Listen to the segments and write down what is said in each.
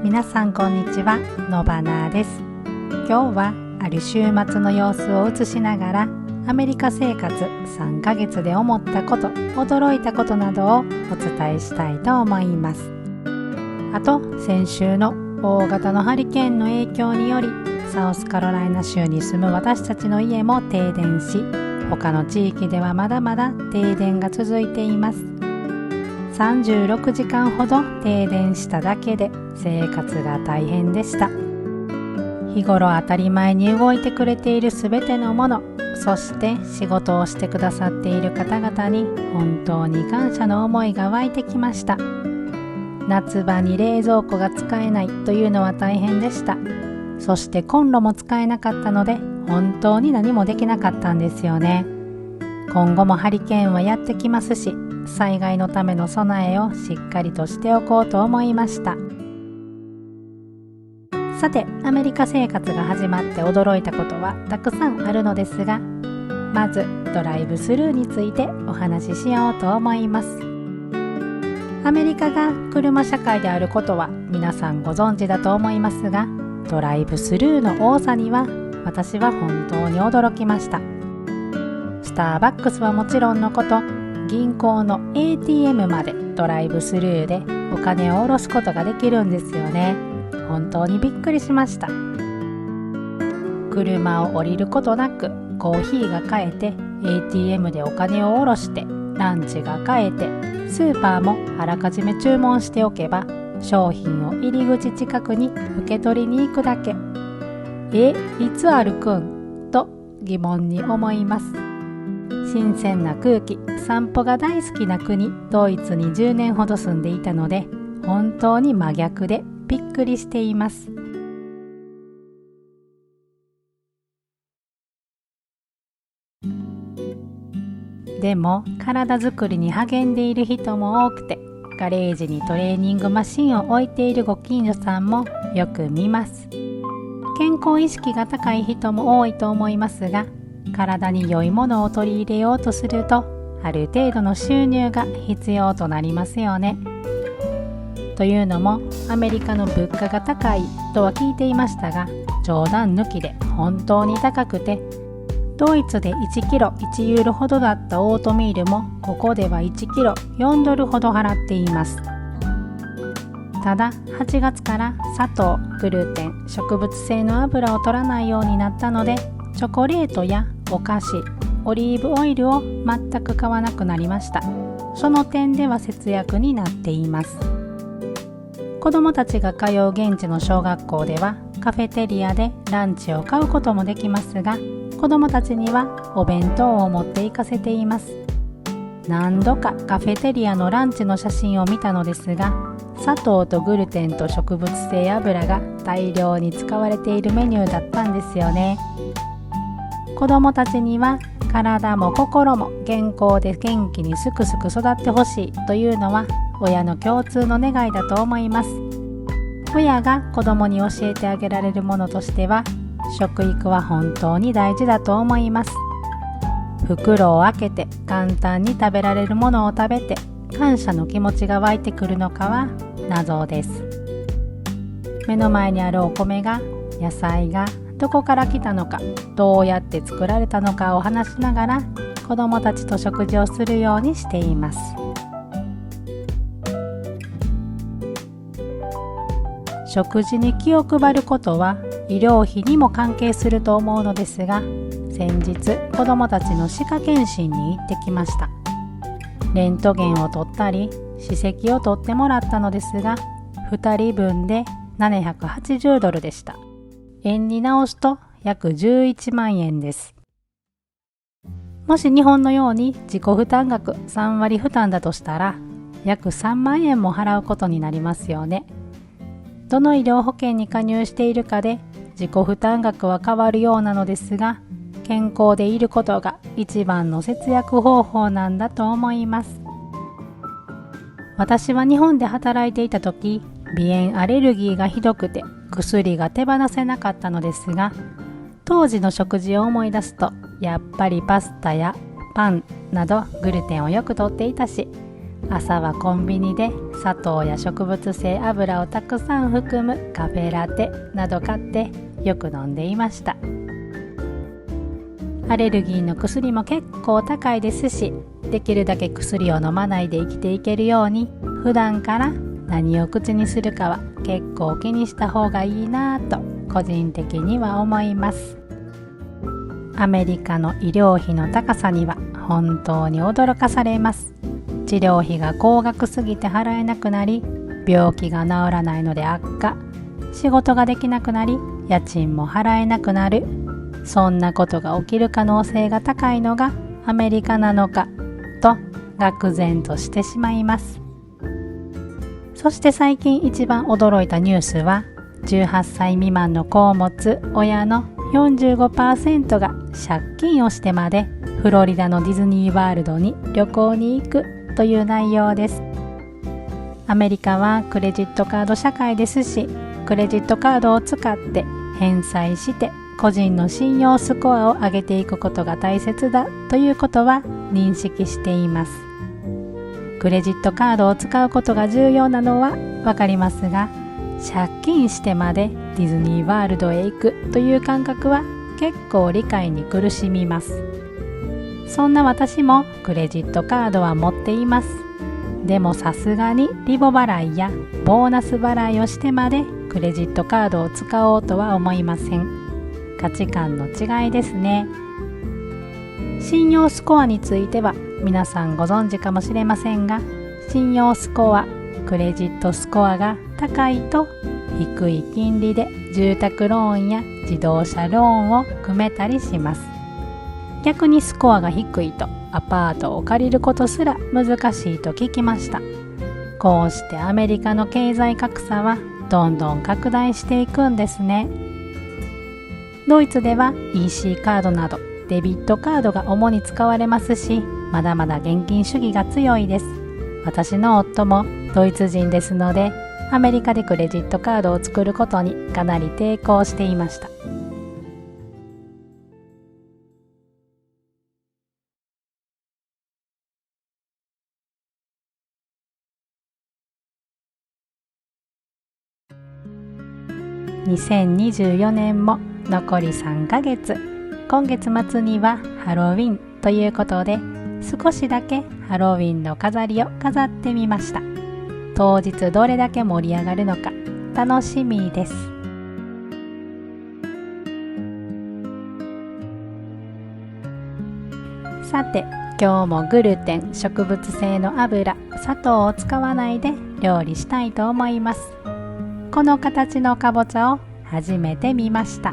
皆さんこんにちは、のばなです。今日はある週末の様子を映しながらアメリカ生活3ヶ月で思ったこと、驚いたことなどをお伝えしたいと思います。あと先週の大型のハリケーンの影響によりサウスカロライナ州に住む私たちの家も停電し、他の地域ではまだまだ停電が続いています。36時間ほど停電しただけで生活が大変でした。日頃当たり前に動いてくれているすべてのもの、そして仕事をしてくださっている方々に本当に感謝の思いが湧いてきました。夏場に冷蔵庫が使えないというのは大変でした。そしてコンロも使えなかったので本当に何もできなかったんですよね。今後もハリケーンはやってきますし、災害のための備えをしっかりとしておこうと思いました。さて、アメリカ生活が始まって驚いたことはたくさんあるのですが、まずドライブスルーについてお話ししようと思います。アメリカが車社会であることは皆さんご存知だと思いますが、ドライブスルーの多さには私は本当に驚きました。スターバックスはもちろんのこと、銀行の ATM までドライブスルーでお金を下ろすことができるんですよね。本当にびっくりしました。車を降りることなくコーヒーが買えて、 ATM でお金を下ろして、ランチが買えて、スーパーもあらかじめ注文しておけば商品を入り口近くに受け取りに行くだけ。いつ歩くんと疑問に思います。新鮮な空気、散歩が大好きな国ドイツに10年ほど住んでいたので、本当に真逆でびっくりしています。でも体づくりに励んでいる人も多くて、ガレージにトレーニングマシンを置いているご近所さんもよく見ます。健康意識が高い人も多いと思いますが、体に良いものを取り入れようとすると、ある程度の収入が必要となりますよね。というのも、アメリカの物価が高いとは聞いていましたが、冗談抜きで本当に高くて、ドイツで1キロ1ユーロほどだったオートミールも、ここでは1キロ4ドルほど払っています。ただ8月から砂糖、グルテン、植物性の油を取らないようになったので、チョコレートやお菓子、オリーブオイルを全く買わなくなりました。その点では節約になっています。子どもたちが通う現地の小学校ではカフェテリアでランチを買うこともできますが、子どもたちにはお弁当を持って行かせています。何度かカフェテリアのランチの写真を見たのですが、砂糖とグルテンと植物性油が大量に使われているメニューだったんですよね。子どもたちには体も心も健康で元気にすくすく育ってほしいというのは親の共通の願いだと思います。親が子どもに教えてあげられるものとしては、食育は本当に大事だと思います。袋を開けて簡単に食べられるものを食べて感謝の気持ちが湧いてくるのかは謎です。目の前にあるお米が、野菜がどこから来たのか、どうやって作られたのかを話しながら子どもたちと食事をするようにしています。食事に気を配ることは医療費にも関係すると思うのですが、先日子どもたちの歯科検診に行ってきました。レントゲンを取ったり歯石を取ってもらったのですが、2人分で780ドルでした。円に直すと約11万円です。もし日本のように自己負担額3割負担だとしたら、約3万円も払うことになりますよね。どの医療保険に加入しているかで自己負担額は変わるようなのですが、健康でいることが一番の節約方法なんだと思います。私は日本で働いていた時、鼻炎アレルギーがひどくて薬が手放せなかったのですが、当時の食事を思い出すと、やっぱりパスタやパンなどグルテンをよくとっていたし、朝はコンビニで砂糖や植物性油をたくさん含むカフェラテなど買ってよく飲んでいました。アレルギーの薬も結構高いですし、できるだけ薬を飲まないで生きていけるように、普段から何を口にするかは結構気にした方がいいなぁと個人的には思います。アメリカの医療費の高さには本当に驚かされます。治療費が高額すぎて払えなくなり、病気が治らないので悪化、仕事ができなくなり家賃も払えなくなる、そんなことが起きる可能性が高いのがアメリカなのかと愕然としてしまいます。そして最近一番驚いたニュースは、18歳未満の子を持つ親の 45% が借金をしてまでフロリダのディズニーワールドに旅行に行くという内容です。アメリカはクレジットカード社会ですし、クレジットカードを使って返済して個人の信用スコアを上げていくことが大切だということは認識しています。クレジットカードを使うことが重要なのはわかりますが、借金してまでディズニーワールドへ行くという感覚は結構理解に苦しみます。そんな私もクレジットカードは持っています。でもさすがにリボ払いやボーナス払いをしてまでクレジットカードを使おうとは思いません。価値観の違いですね。信用スコアについては皆さんご存知かもしれませんが、信用スコア、クレジットスコアが高いと低い金利で住宅ローンや自動車ローンを組めたりします。逆にスコアが低いとアパートを借りることすら難しいと聞きました。こうしてアメリカの経済格差はどんどん拡大していくんですね。ドイツでは EC カードなどデビットカードが主に使われますし、まだまだ現金主義が強いです。私の夫もドイツ人ですので、アメリカでクレジットカードを作ることにかなり抵抗していました。2024年も残り3ヶ月。今月末にはハロウィンということで、少しだけハロウィンの飾りを飾ってみました。当日どれだけ盛り上がるのか楽しみです。さて、今日もグルテン、植物性の油、砂糖を使わないで料理したいと思います。この形のかぼちゃを初めて見ました。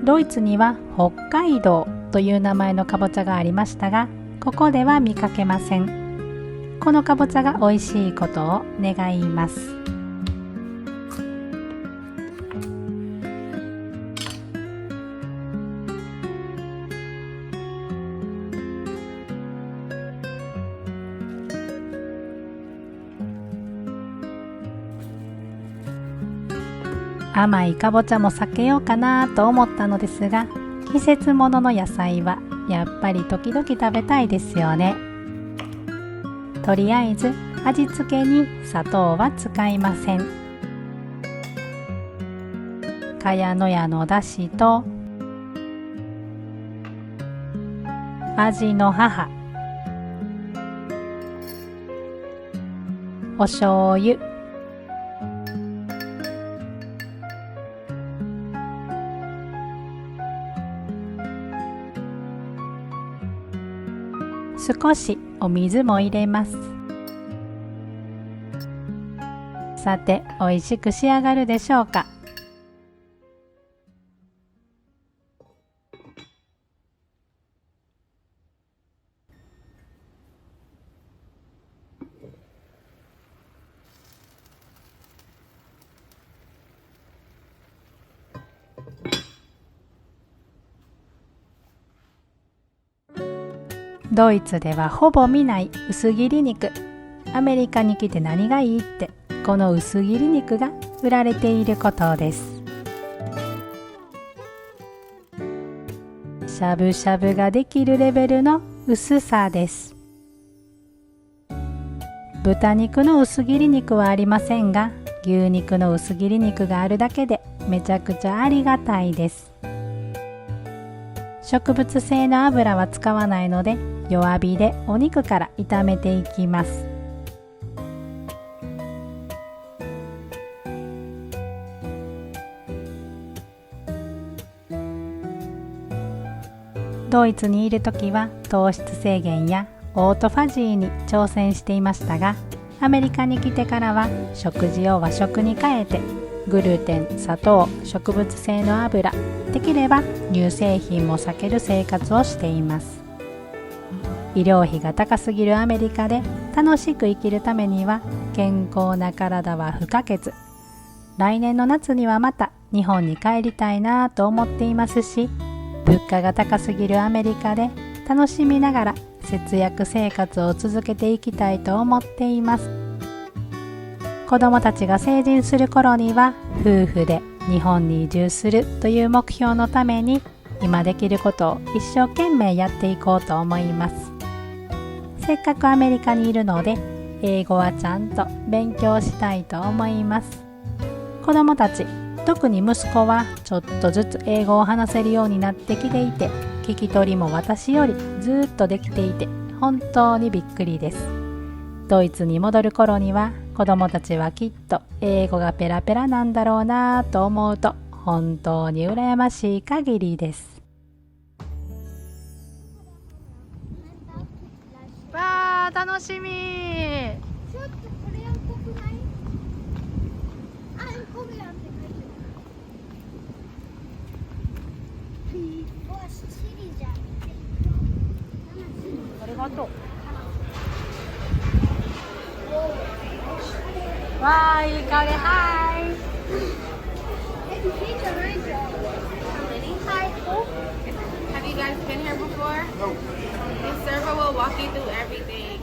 ドイツには北海道という名前のかぼちゃがありましたが、ここでは見かけません。このかぼちゃが美味しいことを願います。甘いかぼちゃも避けようかなと思ったのですが、季節物の野菜はやっぱり時々食べたいですよね。とりあえず味付けに砂糖は使いません。茅野屋のだしと味の母、お醤油、少しお水も入れます。さて、おいしく仕上がるでしょうか。ドイツではほぼ見ない薄切り肉。アメリカに来て何がいいって、この薄切り肉が売られていることです。しゃぶしゃぶができるレベルの薄さです。豚肉の薄切り肉はありませんが、牛肉の薄切り肉があるだけでめちゃくちゃありがたいです。植物性の油は使わないので、弱火でお肉から炒めていきます。ドイツにいるときは糖質制限やオートファジーに挑戦していましたが、アメリカに来てからは食事を和食に変えて、グルテン、砂糖、植物性の油、できれば乳製品も避ける生活をしています。医療費が高すぎるアメリカで楽しく生きるためには健康な体は不可欠。来年の夏にはまた日本に帰りたいなと思っていますし、物価が高すぎるアメリカで楽しみながら節約生活を続けていきたいと思っています。子どもたちが成人する頃には夫婦で日本に移住するという目標のために、今できることを一生懸命やっていこうと思います。せっかくアメリカにいるので、英語はちゃんと勉強したいと思います。子どもたち、特に息子はちょっとずつ英語を話せるようになってきていて、聞き取りも私よりずっとできていて本当にびっくりです。ドイツに戻る頃には子どもたちはきっと英語がペラペラなんだろうなと思うと本当に羨ましい限りです。わー、楽しみ。ちょっとこれっぽくない？あ、これやって書いてる。わ、シリじゃん。ありがとう。わー、いい香り。はい。Have you guys been here before? No. The server will walk you through everything.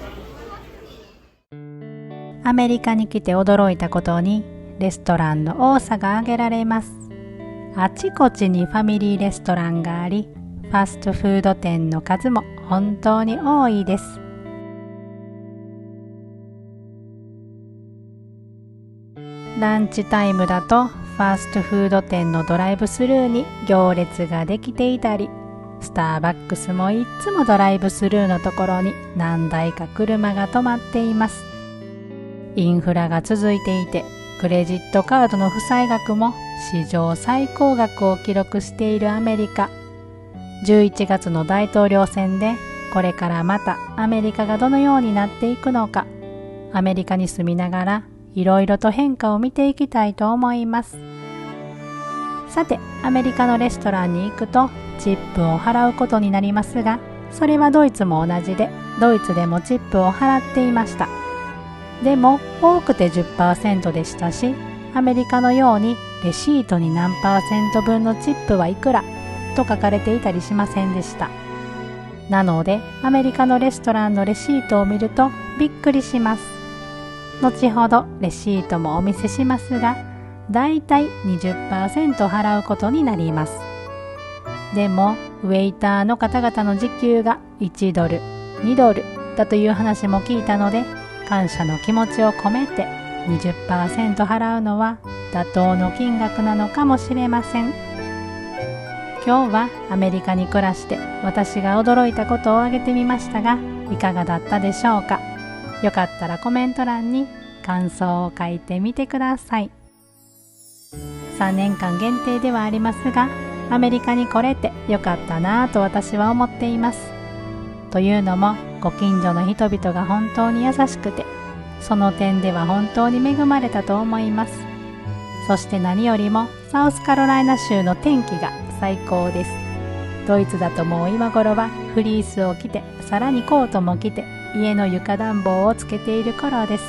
アメリカに来て驚いたことに、レストランの多さが挙げられます。あちこちにファミリーレストランがあり、ファストフード店の数も本当に多いです。ランチタイムだとファストフード店のドライブスルーに行列ができていたり、スターバックスもいつもドライブスルーのところに何台か車が止まっています。インフラが続いていて、クレジットカードの負債額も史上最高額を記録しているアメリカ。11月の大統領選でこれからまたアメリカがどのようになっていくのか、アメリカに住みながらいろいろと変化を見ていきたいと思います。さて、アメリカのレストランに行くとチップを払うことになりますが、それはドイツも同じで、ドイツでもチップを払っていました。でも多くて 10% でしたし、アメリカのようにレシートに何%分のチップはいくらと書かれていたりしませんでした。なのでアメリカのレストランのレシートを見るとびっくりします。後ほどレシートもお見せしますが、だいたい 20% 払うことになります。でもウェイターの方々の時給が1ドル、2ドルだという話も聞いたので、感謝の気持ちを込めて 20% 払うのは妥当の金額なのかもしれません。今日はアメリカに暮らして私が驚いたことを挙げてみましたが、いかがだったでしょうか。よかったらコメント欄に感想を書いてみてください。3年間限定ではありますが、アメリカに来れてよかったなぁと私は思っています。というのも、ご近所の人々が本当に優しくて、その点では本当に恵まれたと思います。そして何よりもサウスカロライナ州の天気が最高です。ドイツだともう今頃はフリースを着て、さらにコートも着て、家の床暖房をつけている頃です。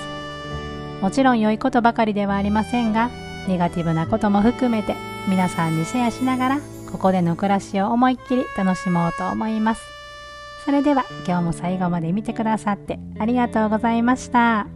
もちろん良いことばかりではありませんが、ネガティブなことも含めて皆さんにシェアしながら、ここでの暮らしを思いっきり楽しもうと思います。それでは今日も最後まで見てくださってありがとうございました。